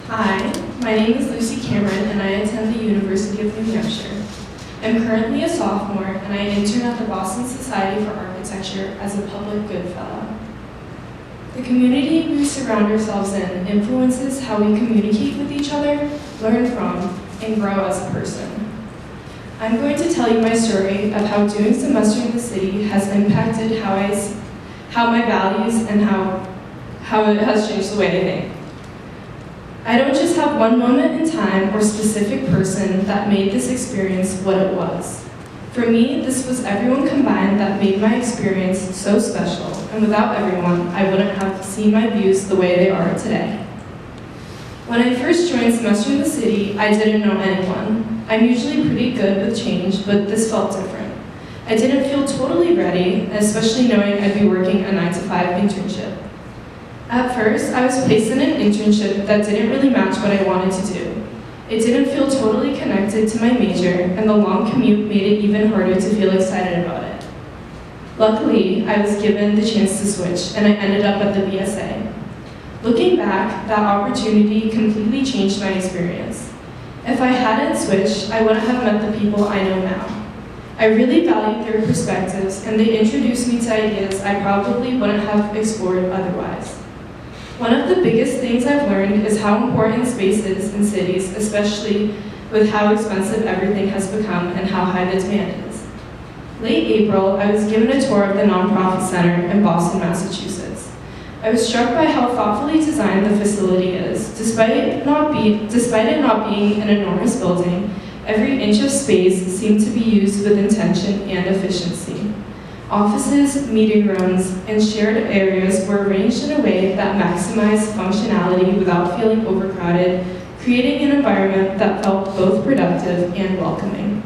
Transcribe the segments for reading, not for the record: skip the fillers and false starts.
Hi, my name is Lucy Cameron and I attend the University of New Hampshire. I'm currently a sophomore and I intern at the Boston Society for Architecture as a public good fellow. The community we surround ourselves in influences how we communicate with each other, learn from, and grow as a person. I'm going to tell you my story of how doing semester in the city has impacted how my values and how it has changed the way I think. I don't just have one moment in time or specific person that made this experience what it was. For me, this was everyone combined that made my experience so special, and without everyone, I wouldn't have seen my views the way they are today. When I first joined semester in the city, I didn't know anyone. I'm usually pretty good with change, but this felt different. I didn't feel totally ready, especially knowing I'd be working a 9-to-5 internship. At first, I was placed in an internship that didn't really match what I wanted to do. It didn't feel totally connected to my major, and the long commute made it even harder to feel excited about it. Luckily, I was given the chance to switch, and I ended up at the BSA. Looking back, that opportunity completely changed my experience. If I hadn't switched, I wouldn't have met the people I know now. I really valued their perspectives, and they introduced me to ideas I probably wouldn't have explored otherwise. One of the biggest things I've learned is how important space is in cities, especially with how expensive everything has become and how high the demand is. Late April, I was given a tour of the nonprofit center in Boston, Massachusetts. I was struck by how thoughtfully designed the facility is. Despite it not being an enormous building, every inch of space seemed to be used with intention and efficiency. Offices, meeting rooms, and shared areas were arranged in a way that maximized functionality without feeling overcrowded, creating an environment that felt both productive and welcoming.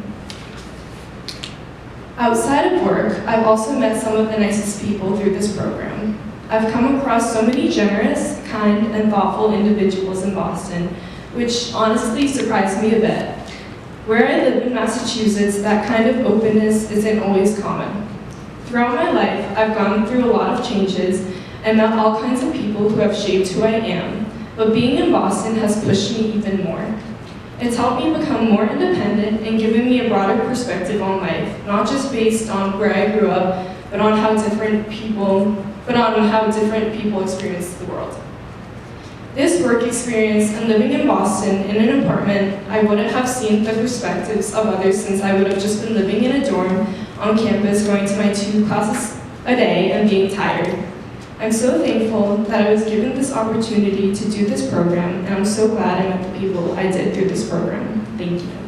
Outside of work, I've also met some of the nicest people through this program. I've come across so many generous, kind, and thoughtful individuals in Boston, which honestly surprised me a bit. Where I live in Massachusetts, that kind of openness isn't always common. Throughout my life, I've gone through a lot of changes and met all kinds of people who have shaped who I am, but being in Boston has pushed me even more. It's helped me become more independent and given me a broader perspective on life, not just based on where I grew up, but on how different people experience the world. This work experience and living in Boston in an apartment, I wouldn't have seen the perspectives of others since I would have just been living in a dorm on campus, going to my 2 classes a day and being tired. I'm so thankful that I was given this opportunity to do this program, and I'm so glad I met the people I did through this program. Thank you.